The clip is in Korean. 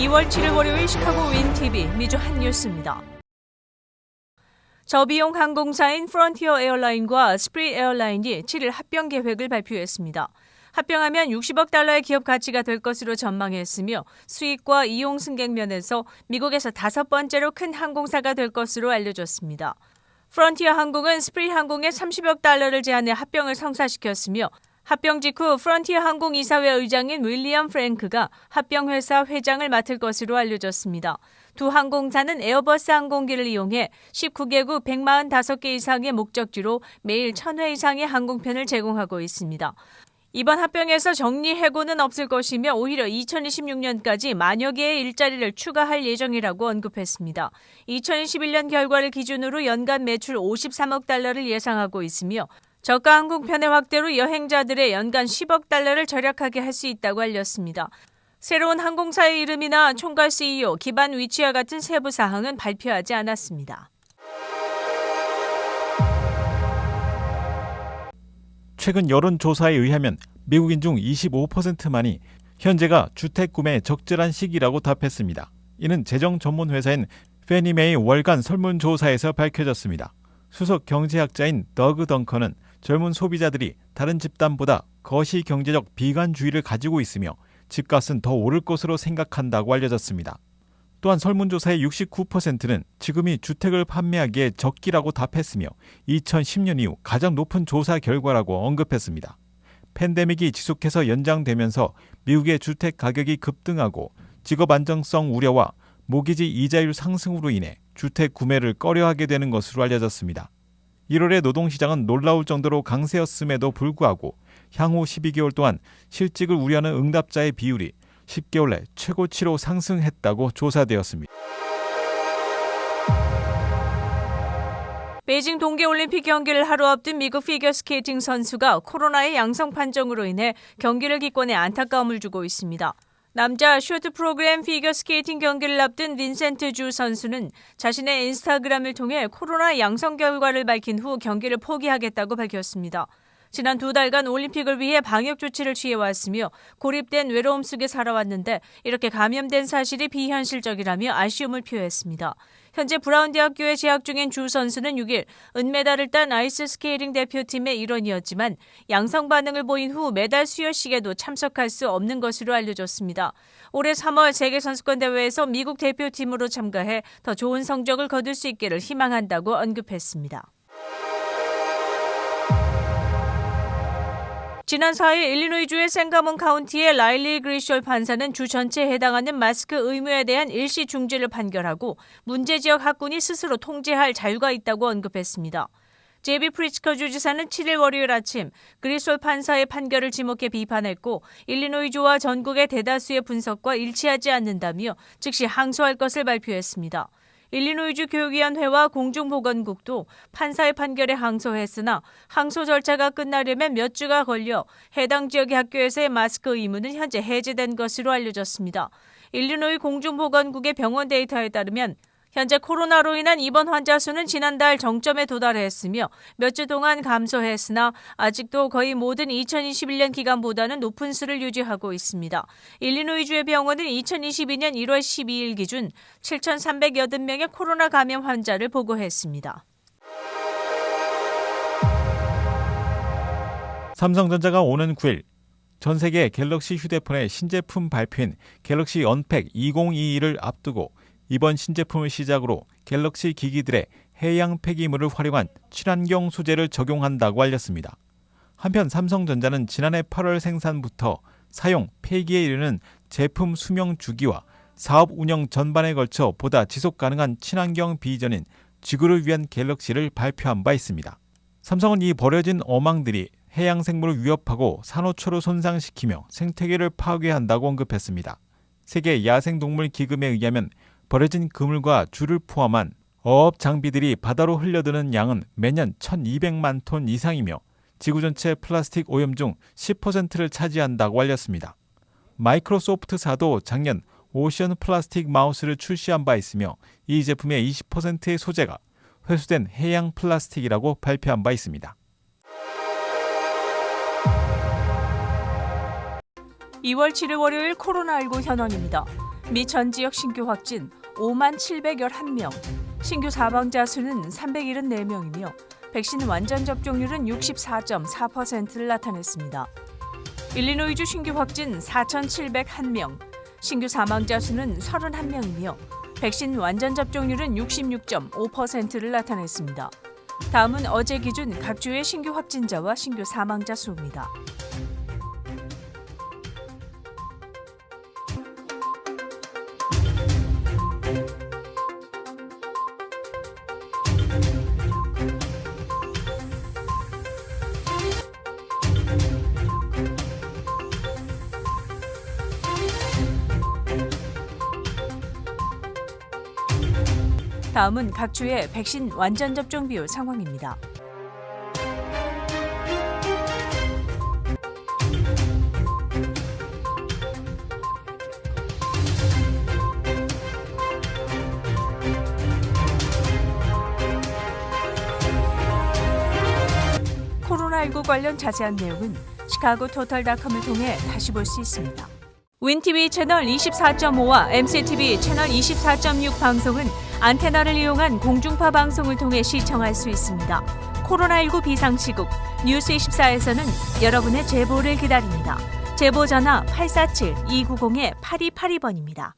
2월 7일 월요일 시카고 윈TV 미주 핫뉴스입니다. 저비용 항공사인 프론티어 에어라인과 스프릿 에어라인이 7일 합병 계획을 발표했습니다. 합병하면 60억 달러의 기업 가치가 될 것으로 전망했으며 수익과 이용 승객 면에서 미국에서 5번째로 큰 항공사가 될 것으로 알려졌습니다. 프론티어 항공은 스프릿 항공에 30억 달러를 제안해 합병을 성사시켰으며 합병 직후 프론티어 항공 이사회 의장인 윌리엄 프랭크가 합병회사 회장을 맡을 것으로 알려졌습니다. 두 항공사는 에어버스 항공기를 이용해 19개국 145개 이상의 목적지로 매일 1000회 이상의 항공편을 제공하고 있습니다. 이번 합병에서 정리해고는 없을 것이며 오히려 2026년까지 만여 개의 일자리를 추가할 예정이라고 언급했습니다. 2021년 결과를 기준으로 연간 매출 53억 달러를 예상하고 있으며 저가 항공편의 확대로 여행자들의 연간 10억 달러를 절약하게 할 수 있다고 알렸습니다. 새로운 항공사의 이름이나 총괄 CEO, 기반 위치와 같은 세부 사항은 발표하지 않았습니다. 최근 여론조사에 의하면 미국인 중 25%만이 현재가 주택 구매에 적절한 시기라고 답했습니다. 이는 재정 전문 회사인 페니메이 월간 설문조사에서 밝혀졌습니다. 수석 경제학자인 더그 덩컨은 젊은 소비자들이 다른 집단보다 거시 경제적 비관주의를 가지고 있으며 집값은 더 오를 것으로 생각한다고 알려졌습니다. 또한 설문조사의 69%는 지금이 주택을 판매하기에 적기라고 답했으며 2010년 이후 가장 높은 조사 결과라고 언급했습니다. 팬데믹이 지속해서 연장되면서 미국의 주택 가격이 급등하고 직업 안정성 우려와 모기지 이자율 상승으로 인해 주택 구매를 꺼려하게 되는 것으로 알려졌습니다. 1월의 노동시장은 놀라울 정도로 강세였음에도 불구하고 향후 12개월 동안 실직을 우려하는 응답자의 비율이 10개월 내 최고치로 상승했다고 조사되었습니다. 베이징 동계올림픽 경기를 하루 앞둔 미국 피겨스케이팅 선수가 코로나의 양성 판정으로 인해 경기를 기권해 안타까움을 주고 있습니다. 남자 쇼트 프로그램 피겨스케이팅 경기를 앞둔 빈센트 주 선수는 자신의 인스타그램을 통해 코로나 양성 결과를 밝힌 후 경기를 포기하겠다고 밝혔습니다. 지난 2달간 올림픽을 위해 방역 조치를 취해왔으며 고립된 외로움 속에 살아왔는데 이렇게 감염된 사실이 비현실적이라며 아쉬움을 표했습니다. 현재 브라운 대학교에 재학 중인 주 선수는 6일 은메달을 딴 아이스 스케이팅 대표팀의 일원이었지만 양성 반응을 보인 후 메달 수여식에도 참석할 수 없는 것으로 알려졌습니다. 올해 3월 세계선수권대회에서 미국 대표팀으로 참가해 더 좋은 성적을 거둘 수 있기를 희망한다고 언급했습니다. 지난 4일 일리노이주의 생가문 카운티의 라일리 그리셜 판사는 주 전체에 해당하는 마스크 의무에 대한 일시 중지를 판결하고 문제 지역 학군이 스스로 통제할 자유가 있다고 언급했습니다. 제비 프리츠커 주지사는 7일 월요일 아침 그리셜 판사의 판결을 지목해 비판했고 일리노이주와 전국의 대다수의 분석과 일치하지 않는다며 즉시 항소할 것을 발표했습니다. 일리노이주 교육위원회와 공중보건국도 판사의 판결에 항소했으나 항소 절차가 끝나려면 몇 주가 걸려 해당 지역의 학교에서의 마스크 의무는 현재 해제된 것으로 알려졌습니다. 일리노이 공중보건국의 병원 데이터에 따르면 현재 코로나로 인한 입원 환자 수는 지난달 정점에 도달했으며 몇 주 동안 감소했으나 아직도 거의 모든 2021년 기간보다는 높은 수를 유지하고 있습니다. 일리노이주의 병원은 2022년 1월 12일 기준 7,380명의 코로나 감염 환자를 보고했습니다. 삼성전자가 오는 9일 전 세계 갤럭시 휴대폰의 신제품 발표인 갤럭시 언팩 2022를 앞두고 이번 신제품을 시작으로 갤럭시 기기들의 해양 폐기물을 활용한 친환경 소재를 적용한다고 알렸습니다. 한편 삼성전자는 지난해 8월 생산부터 사용, 폐기에 이르는 제품 수명 주기와 사업 운영 전반에 걸쳐 보다 지속 가능한 친환경 비전인 지구를 위한 갤럭시를 발표한 바 있습니다. 삼성은 이 버려진 어망들이 해양 생물을 위협하고 산호초를 손상시키며 생태계를 파괴한다고 언급했습니다. 세계 야생동물기금에 의하면 버려진 그물과 줄을 포함한 어업 장비들이 바다로 흘려드는 양은 매년 1,200만 톤 이상이며 지구 전체 플라스틱 오염 중 10%를 차지한다고 알렸습니다. 마이크로소프트사도 작년 오션 플라스틱 마우스를 출시한 바 있으며 이 제품의 20%의 소재가 회수된 해양 플라스틱이라고 발표한 바 있습니다. 2월 7일 월요일 코로나19 현황입니다. 미 전 지역 신규 확진 5만 711명, 신규 사망자 수는 374명이며 백신 완전 접종률은 64.4%를 나타냈습니다. 일리노이주 신규 확진 4,701명, 신규 사망자 수는 31명이며 백신 완전 접종률은 66.5%를 나타냈습니다. 다음은 어제 기준 각 주의 신규 확진자와 신규 사망자 수입니다. 다음은 각 주의 백신 완전 접종 비율 상황입니다. 코로나19 관련 자세한 내용은 시카고토탈닷컴을 통해 다시 볼 수 있습니다. 윈TV 채널 24.5와 MCTV 채널 24.6 방송은 안테나를 이용한 공중파 방송을 통해 시청할 수 있습니다. 코로나19 비상시국 뉴스24에서는 여러분의 제보를 기다립니다. 제보 전화 847-290-8282번입니다.